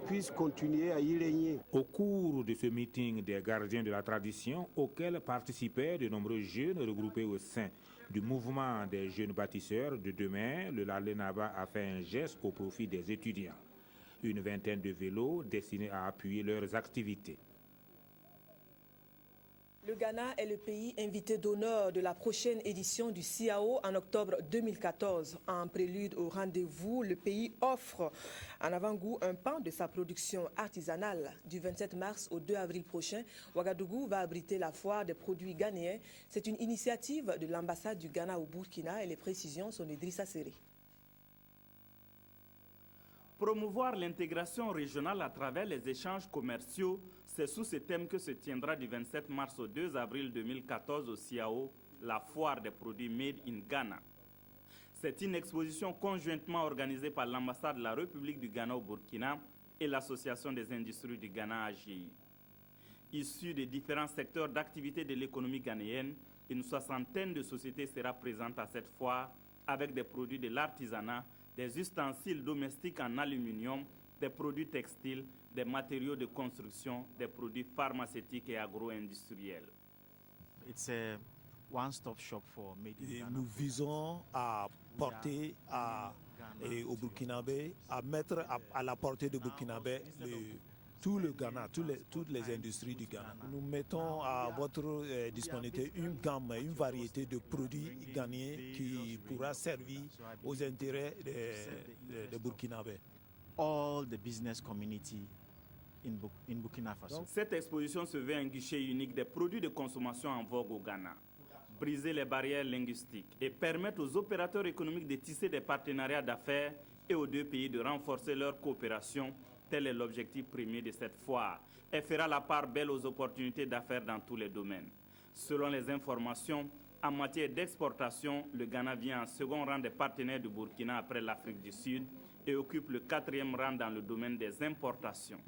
puisse continuer à y régner. Au cours de ce meeting des gardiens de la tradition, auquel participaient de nombreux jeunes regroupés au sein du mouvement des jeunes bâtisseurs de demain, le Larlé Naba a fait un geste au profit des étudiants. Une vingtaine de vélos destinés à appuyer leurs activités. Le Ghana est le pays invité d'honneur de la prochaine édition du CIAO en octobre 2014. En prélude au rendez-vous, le pays offre en avant-goût un pan de sa production artisanale. Du 27 mars au 2 avril prochain, Ouagadougou va abriter la foire des produits ghanéens. C'est une initiative de l'ambassade du Ghana au Burkina et les précisions sont d'Idrissa Serré. Promouvoir l'intégration régionale à travers les échanges commerciaux, c'est sous ce thème que se tiendra du 27 mars au 2 avril 2014 au CIAO, la foire des produits Made in Ghana. C'est une exposition conjointement organisée par l'ambassade de la République du Ghana au Burkina et l'Association des industries du Ghana AGI. Issue des différents secteurs d'activité de l'économie ghanéenne, une soixantaine de sociétés sera présente à cette foire avec des produits de l'artisanat, des ustensiles domestiques en aluminium, des produits textiles, des matériaux de construction, des produits pharmaceutiques et agro-industriels. Nous visons à porter au Burkinabé, à mettre à la portée du Burkinabé tout le Ghana, toutes les industries du Ghana. Nous mettons à votre disponibilité une gamme, une variété de produits ghanéens qui pourra servir aux intérêts des Burkinabés. All the business community in Burkina Faso. Cette exposition se veut un guichet unique des produits de consommation en vogue au Ghana. Briser les barrières linguistiques et permettre aux opérateurs économiques de tisser des partenariats d'affaires et aux deux pays de renforcer leur coopération. Tel est l'objectif premier de cette foire. Elle fera la part belle aux opportunités d'affaires dans tous les domaines. Selon les informations, en matière d'exportation, le Ghana vient en second rang des partenaires du Burkina après l'Afrique du Sud et occupe le 4e rang dans le domaine des importations.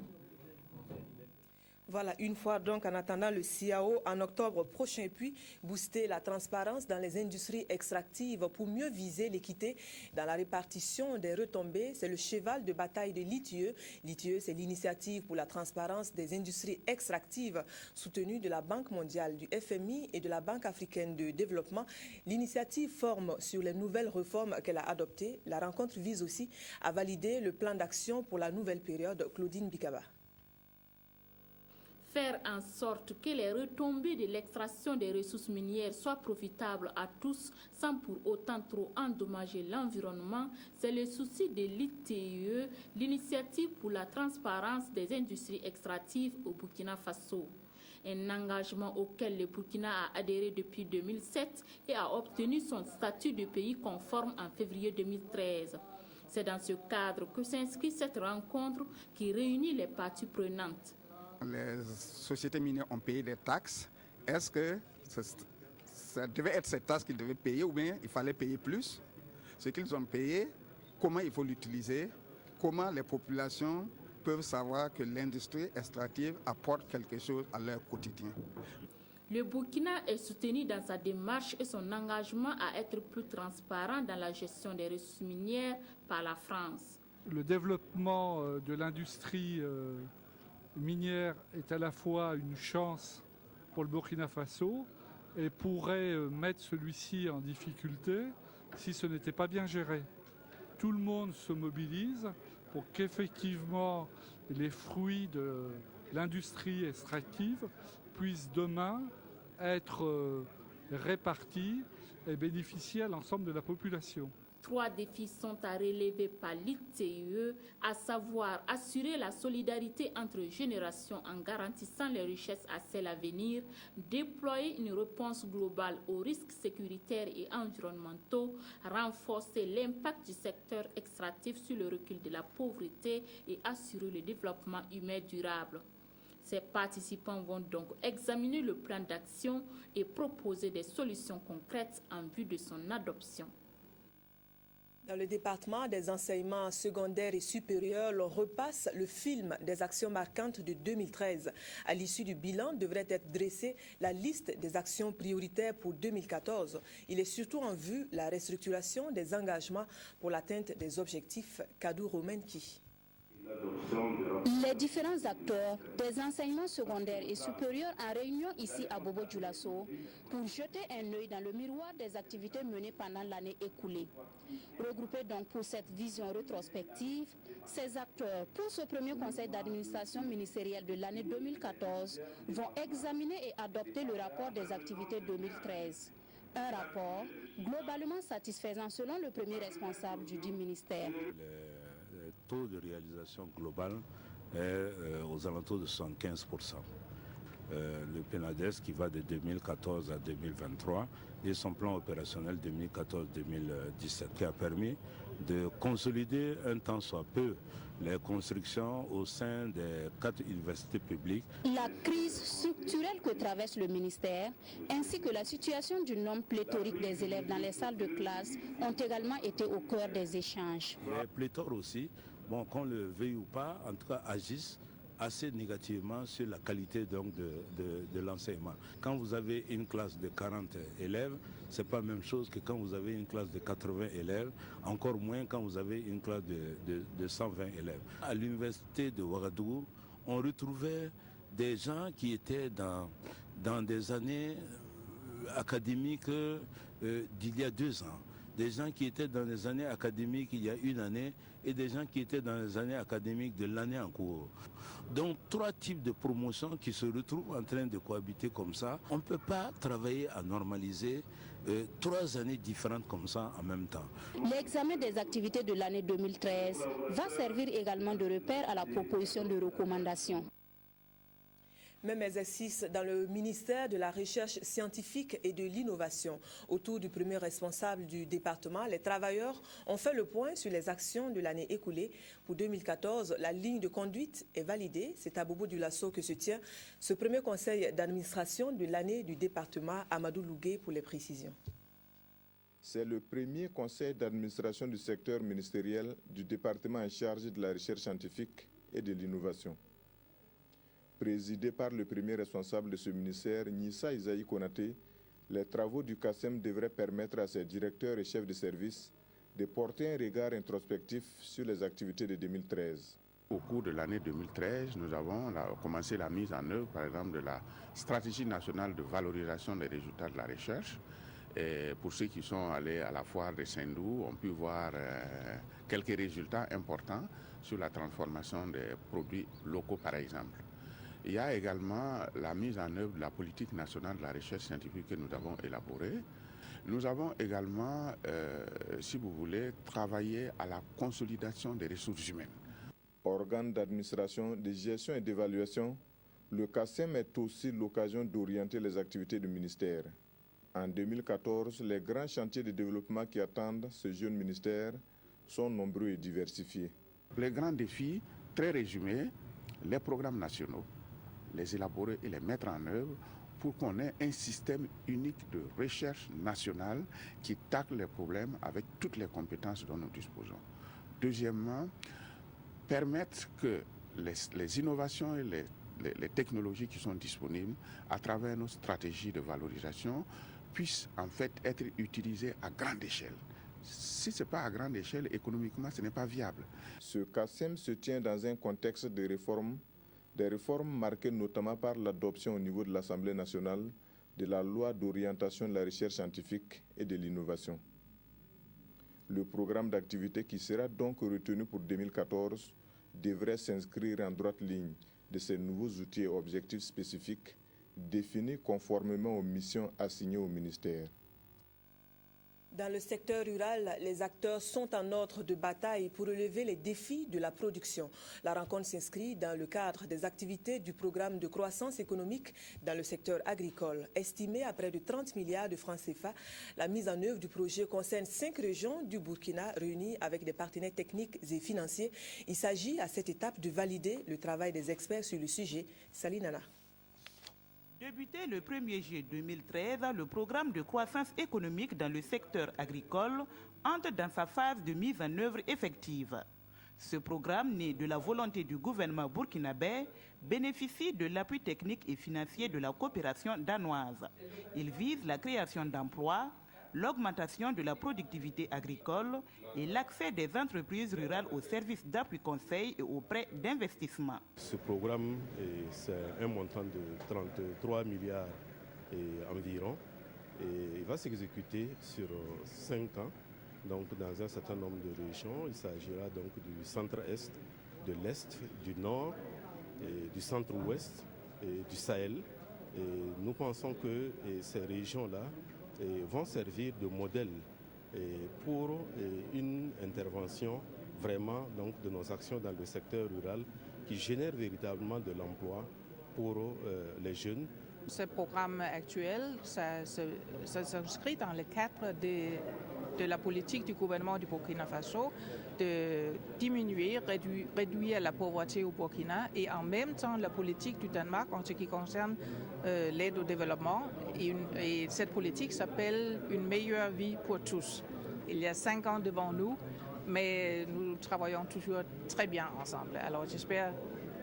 Voilà, une fois donc en attendant le CIAO en octobre prochain, puis booster la transparence dans les industries extractives pour mieux viser l'équité dans la répartition des retombées. C'est le cheval de bataille de l'ITIE. L'ITIE, c'est l'initiative pour la transparence des industries extractives soutenue de la Banque mondiale, du FMI et de la Banque africaine de développement. L'initiative forme sur les nouvelles réformes qu'elle a adoptées. La rencontre vise aussi à valider le plan d'action pour la nouvelle période. Claudine Bikaba. Faire en sorte que les retombées de l'extraction des ressources minières soient profitables à tous sans pour autant trop endommager l'environnement, c'est le souci de l'ITIE, l'initiative pour la transparence des industries extractives au Burkina Faso. Un engagement auquel le Burkina a adhéré depuis 2007 et a obtenu son statut de pays conforme en février 2013. C'est dans ce cadre que s'inscrit cette rencontre qui réunit les parties prenantes. Les sociétés minières ont payé des taxes. Est-ce que ça devait être cette taxe qu'ils devaient payer ou bien il fallait payer plus? Ce qu'ils ont payé, comment il faut l'utiliser? Comment les populations peuvent savoir que l'industrie extractive apporte quelque chose à leur quotidien? Le Burkina est soutenu dans sa démarche et son engagement à être plus transparent dans la gestion des ressources minières par la France. Le développement de l'industrie minière est à la fois une chance pour le Burkina Faso et pourrait mettre celui-ci en difficulté si ce n'était pas bien géré. Tout le monde se mobilise pour qu'effectivement les fruits de l'industrie extractive puissent demain être répartis et bénéficier à l'ensemble de la population. 3 défis sont à relever par l'ITIE, à savoir assurer la solidarité entre générations en garantissant les richesses à celles à venir, déployer une réponse globale aux risques sécuritaires et environnementaux, renforcer l'impact du secteur extractif sur le recul de la pauvreté et assurer le développement humain durable. Ces participants vont donc examiner le plan d'action et proposer des solutions concrètes en vue de son adoption. Dans le département des enseignements secondaires et supérieurs, l'on repasse le film des actions marquantes de 2013. À l'issue du bilan, devrait être dressée la liste des actions prioritaires pour 2014. Il est surtout en vue la restructuration des engagements pour l'atteinte des objectifs. Kadou Romenki. Les différents acteurs des enseignements secondaires et supérieurs en réunion ici à Bobo-Dioulasso pour jeter un œil dans le miroir des activités menées pendant l'année écoulée. Regroupés donc pour cette vision rétrospective, ces acteurs, pour ce premier conseil d'administration ministérielle de l'année 2014, vont examiner et adopter le rapport des activités 2013. Un rapport globalement satisfaisant selon le premier responsable du dit ministère. Le taux de réalisation global est aux alentours de 75%. Le PNADES qui va de 2014 à 2023 et son plan opérationnel 2014-2017 qui a permis de consolider un tant soit peu les constructions au sein des 4 universités publiques. La crise structurelle que traverse le ministère ainsi que la situation du nombre pléthorique des élèves dans les salles de classe ont également été au cœur des échanges. Les pléthores aussi, bon, qu'on le veuille ou pas, en tout cas agissent assez négativement sur la qualité donc de l'enseignement. Quand vous avez une classe de 40 élèves, ce n'est pas la même chose que quand vous avez une classe de 80 élèves, encore moins quand vous avez une classe de 120 élèves. À l'université de Ouagadougou, on retrouvait des gens qui étaient dans des années académiques d'il y a 2 ans. des gens qui étaient dans les années académiques il y a une année et des gens qui étaient dans les années académiques de l'année en cours. Donc 3 types de promotions qui se retrouvent en train de cohabiter comme ça. On ne peut pas travailler à normaliser 3 années différentes comme ça en même temps. L'examen des activités de l'année 2013 va servir également de repère à la proposition de recommandation. Même exercice dans le ministère de la Recherche scientifique et de l'Innovation. Autour du premier responsable du département, les travailleurs ont fait le point sur les actions de l'année écoulée. Pour 2014, la ligne de conduite est validée. C'est à Bobo Dioulasso que se tient ce premier conseil d'administration de l'année du département. Amadou Lougué pour les précisions. C'est le premier conseil d'administration du secteur ministériel du département en charge de la recherche scientifique et de l'innovation. Présidé par le premier responsable de ce ministère, Nissa Isaïe Konaté, les travaux du CASEM devraient permettre à ses directeurs et chefs de service de porter un regard introspectif sur les activités de 2013. Au cours de l'année 2013, nous avons commencé la mise en œuvre, par exemple, de la stratégie nationale de valorisation des résultats de la recherche. Et pour ceux qui sont allés à la foire de Saint-Doux, ont pu voir quelques résultats importants sur la transformation des produits locaux, par exemple. Il y a également la mise en œuvre de la politique nationale de la recherche scientifique que nous avons élaborée. Nous avons également, si vous voulez, travaillé à la consolidation des ressources humaines. Organe d'administration, de gestion et d'évaluation, le CASEM est aussi l'occasion d'orienter les activités du ministère. En 2014, les grands chantiers de développement qui attendent ce jeune ministère sont nombreux et diversifiés. Les grands défis, très résumés, les programmes nationaux, les élaborer et les mettre en œuvre pour qu'on ait un système unique de recherche nationale qui tacle les problèmes avec toutes les compétences dont nous disposons. Deuxièmement, permettre que les innovations et les technologies qui sont disponibles à travers nos stratégies de valorisation puissent en fait être utilisées à grande échelle. Si ce n'est pas à grande échelle, économiquement, ce n'est pas viable. Ce CASEM se tient dans un contexte de réformes, des réformes marquées notamment par l'adoption au niveau de l'Assemblée nationale de la loi d'orientation de la recherche scientifique et de l'innovation. Le programme d'activité qui sera donc retenu pour 2014 devrait s'inscrire en droite ligne de ces nouveaux outils et objectifs spécifiques définis conformément aux missions assignées au ministère. Dans le secteur rural, les acteurs sont en ordre de bataille pour relever les défis de la production. La rencontre s'inscrit dans le cadre des activités du programme de croissance économique dans le secteur agricole. Estimé à près de 30 milliards de francs CFA, la mise en œuvre du projet concerne 5 régions du Burkina réunies avec des partenaires techniques et financiers. Il s'agit à cette étape de valider le travail des experts sur le sujet. Salinana. Débuté le 1er juillet 2013, le programme de croissance économique dans le secteur agricole entre dans sa phase de mise en œuvre effective. Ce programme, né de la volonté du gouvernement burkinabé, bénéficie de l'appui technique et financier de la coopération danoise. Il vise la création d'emplois, l'augmentation de la productivité agricole et l'accès des entreprises rurales aux services d'appui conseil et aux prêts d'investissement. Ce programme, c'est un montant de 33 milliards environ et il va s'exécuter sur 5 ans. Donc dans un certain nombre de régions, il s'agira donc du centre-est, de l'est, du nord, et du centre-ouest et du Sahel. Et nous pensons que ces régions-là vont servir de modèle pour une intervention vraiment donc, de nos actions dans le secteur rural qui génère véritablement de l'emploi pour les jeunes. Ce programme actuel, ça s'inscrit dans le cadre de la politique du gouvernement du Burkina Faso de diminuer, réduire la pauvreté au Burkina et en même temps la politique du Danemark en ce qui concerne l'aide au développement. Et cette politique s'appelle une meilleure vie pour tous. Il y a 5 ans devant nous, mais nous travaillons toujours très bien ensemble. Alors j'espère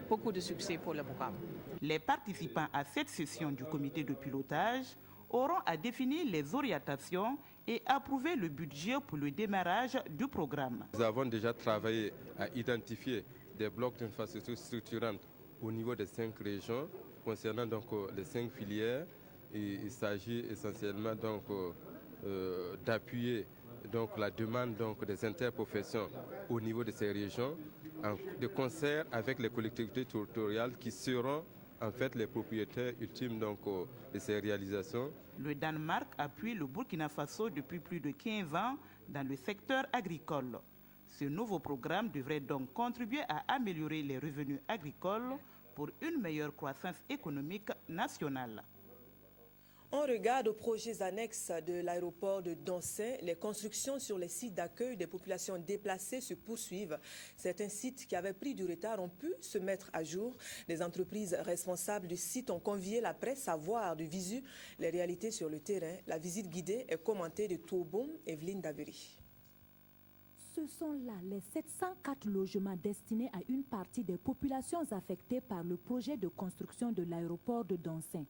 beaucoup de succès pour le programme. Les participants à cette session du comité de pilotage auront à définir les orientations et approuver le budget pour le démarrage du programme. Nous avons déjà travaillé à identifier des blocs d'infrastructures structurantes au niveau des 5 régions concernant donc les 5 filières. Et il s'agit essentiellement donc d'appuyer donc la demande donc des interprofessions au niveau de ces régions, de concert avec les collectivités territoriales qui seront en fait les propriétaires ultimes donc, de ces réalisations. Le Danemark appuie le Burkina Faso depuis plus de 15 ans dans le secteur agricole. Ce nouveau programme devrait donc contribuer à améliorer les revenus agricoles pour une meilleure croissance économique nationale. On regarde aux projets annexes de l'aéroport de Dancin. Les constructions sur les sites d'accueil des populations déplacées se poursuivent. Certains sites qui avaient pris du retard ont pu se mettre à jour. Les entreprises responsables du site ont convié la presse à voir de visu les réalités sur le terrain. La visite guidée est commentée de Tobon, Evelyne Daveri. Ce sont là les 704 logements destinés à une partie des populations affectées par le projet de construction de l'aéroport de Dancin.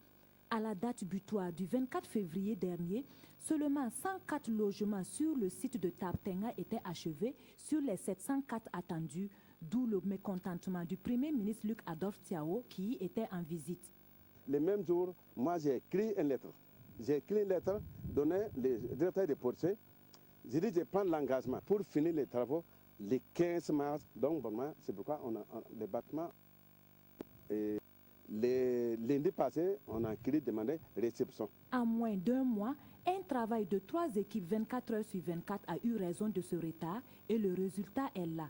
À la date butoir du 24 février dernier, seulement 104 logements sur le site de Tartenga étaient achevés sur les 704 attendus, d'où le mécontentement du Premier ministre Luc Adolphe Thiaw qui y était en visite. Le même jour, moi j'ai écrit une lettre. J'ai écrit une lettre, donné les directeurs des projets. J'ai dit je prends l'engagement pour finir les travaux le 15 mars. Donc c'est pourquoi on a les bâtiments. Le lundi passé, on a demandé réception. En moins d'un mois, un travail de 3 équipes 24 heures sur 24 a eu raison de ce retard et le résultat est là.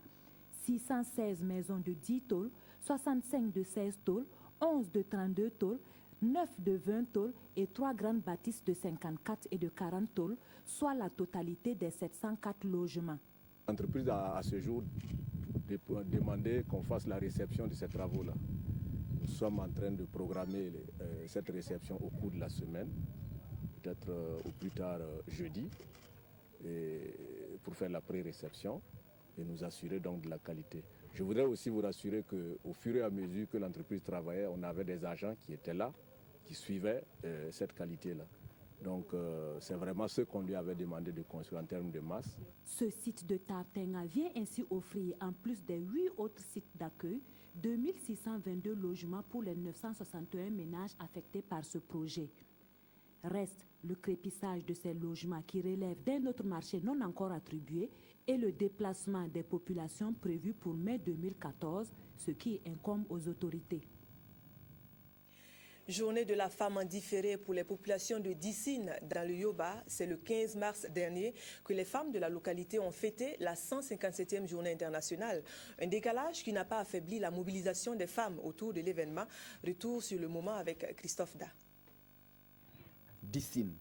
616 maisons de 10 tôles, 65 de 16 tôles, 11 de 32 tôles, 9 de 20 tôles et 3 grandes bâtisses de 54 et de 40 tôles, soit la totalité des 704 logements. L'entreprise a à ce jour demandé qu'on fasse la réception de ces travaux-là. Nous sommes en train de programmer cette réception au cours de la semaine, peut-être au plus tard jeudi, pour faire la pré-réception et nous assurer donc de la qualité. Je voudrais aussi vous rassurer qu'au fur et à mesure que l'entreprise travaillait, on avait des agents qui étaient là, qui suivaient cette qualité-là. Donc c'est vraiment ce qu'on lui avait demandé de construire en termes de masse. Ce site de Tartenga vient ainsi offrir, en plus des 8 autres sites d'accueil, 2622 logements pour les 961 ménages affectés par ce projet. Reste le crépissage de ces logements qui relèvent d'un autre marché non encore attribué et le déplacement des populations prévu pour mai 2014, ce qui incombe aux autorités. Journée de la femme en différé pour les populations de Dissine dans le Yoba. C'est le 15 mars dernier que les femmes de la localité ont fêté la 157e journée internationale. Un décalage qui n'a pas affaibli la mobilisation des femmes autour de l'événement. Retour sur le moment avec Christophe Da. Dissine,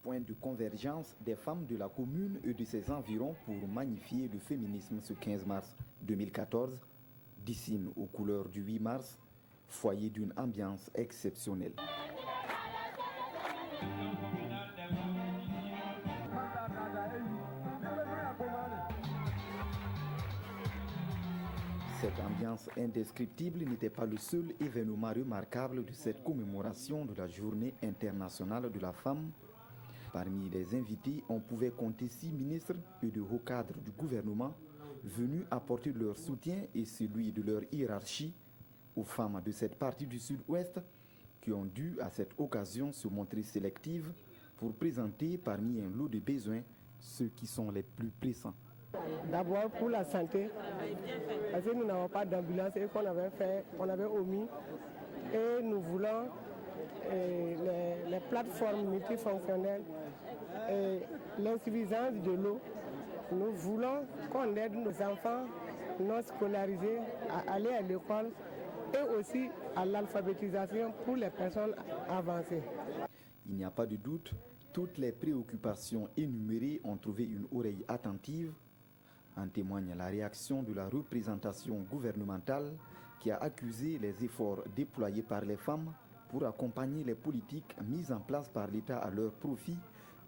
point de convergence des femmes de la commune et de ses environs pour magnifier le féminisme ce 15 mars 2014. Dissine aux couleurs du 8 mars. Foyer d'une ambiance exceptionnelle. Cette ambiance indescriptible n'était pas le seul événement remarquable de cette commémoration de la Journée internationale de la femme. Parmi les invités, on pouvait compter 6 ministres et de hauts cadres du gouvernement venus apporter leur soutien et celui de leur hiérarchie aux femmes de cette partie du sud-ouest qui ont dû à cette occasion se montrer sélectives pour présenter parmi un lot de besoins ceux qui sont les plus pressants. D'abord pour la santé, parce que nous n'avons pas d'ambulance et on avait omis et nous voulons les plateformes multifonctionnelles et l'insuffisance de l'eau. Nous voulons qu'on aide nos enfants non scolarisés à aller à l'école et aussi à l'alphabétisation pour les personnes avancées. Il n'y a pas de doute, toutes les préoccupations énumérées ont trouvé une oreille attentive. En témoigne la réaction de la représentation gouvernementale qui a accusé les efforts déployés par les femmes pour accompagner les politiques mises en place par l'État à leur profit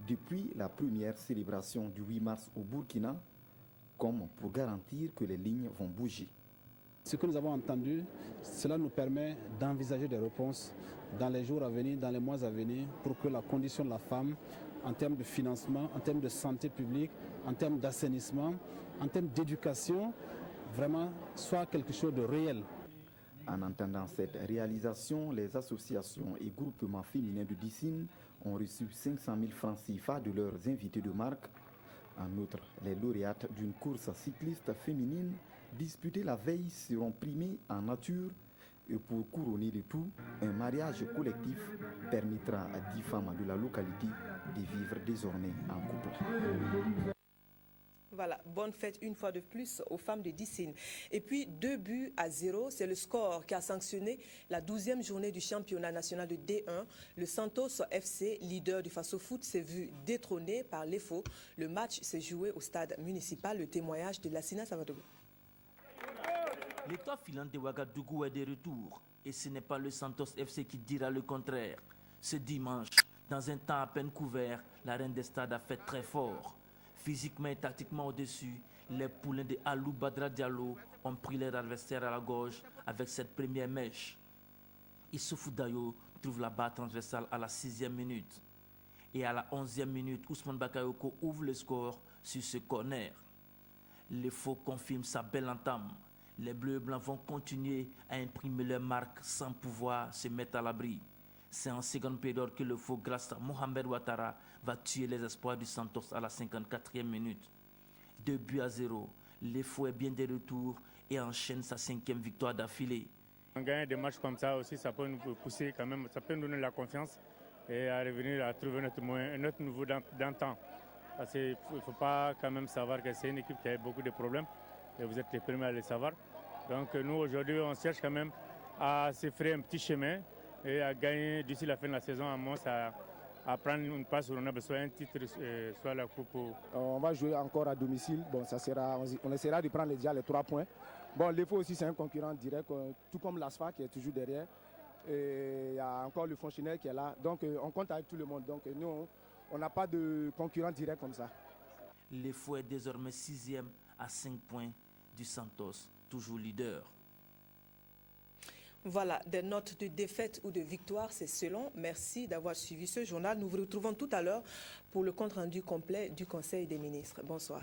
depuis la première célébration du 8 mars au Burkina, comme pour garantir que les lignes vont bouger. Ce que nous avons entendu, cela nous permet d'envisager des réponses dans les jours à venir, dans les mois à venir, pour que la condition de la femme, en termes de financement, en termes de santé publique, en termes d'assainissement, en termes d'éducation, vraiment soit quelque chose de réel. En entendant cette réalisation, les associations et groupements féminins de Dissine ont reçu 500 000 francs CFA de leurs invités de marque. En outre, les lauréates d'une course cycliste féminine disputée la veille seront primées en nature et pour couronner le tout, un mariage collectif permettra à 10 femmes de la localité de vivre désormais en couple. Voilà, bonne fête une fois de plus aux femmes de Dissine. Et puis 2-0, c'est le score qui a sanctionné la 12e journée du championnat national de D1. Le Santos FC, leader du Faso Foot, s'est vu détrôné par l'EFO. Le match s'est joué au stade municipal. Le témoignage de Lassina Savadogo. L'étoile filante de Ouagadougou est de retour. Et ce n'est pas le Santos FC qui dira le contraire. Ce dimanche, dans un temps à peine couvert, la reine des stades a fait très fort. Physiquement et tactiquement au-dessus, les poulains de Alou Badra Diallo ont pris leur adversaire à la gorge avec cette première mèche. Issoufou Dayo trouve la barre transversale à la 6e minute. Et à la 11e minute, Ousmane Bakayoko ouvre le score sur ce corner. Les faux confirment sa belle entame. Les bleus et blancs vont continuer à imprimer leur marque sans pouvoir se mettre à l'abri. C'est en seconde période que le faux grâce à Mohamed Ouattara va tuer les espoirs du Santos à la 54e minute. 2-0, le faux est bien de retour et enchaîne sa 5e victoire d'affilée. En gagnant des matchs comme ça aussi, ça peut nous pousser quand même, ça peut nous donner la confiance et à revenir à trouver notre niveau d'antan. Parce qu'il ne faut pas quand même savoir que c'est une équipe qui a beaucoup de problèmes et vous êtes les premiers à le savoir. Donc nous aujourd'hui on cherche quand même à se faire un petit chemin et à gagner d'ici la fin de la saison à moins à prendre une place où on a besoin d'un titre, soit la coupe. On va jouer encore à domicile. Bon, on essaiera de prendre déjà les 3 points. Bon, l'EFO aussi c'est un concurrent direct, tout comme l'ASFA qui est toujours derrière. Et il y a encore le fonctionnaire qui est là. Donc on compte avec tout le monde. Donc nous, on n'a pas de concurrent direct comme ça. L'EFO est désormais 6e à 5 points du Santos, toujours leader. Voilà, des notes de défaite ou de victoire, c'est selon. Merci d'avoir suivi ce journal. Nous vous retrouvons tout à l'heure pour le compte-rendu complet du Conseil des ministres. Bonsoir.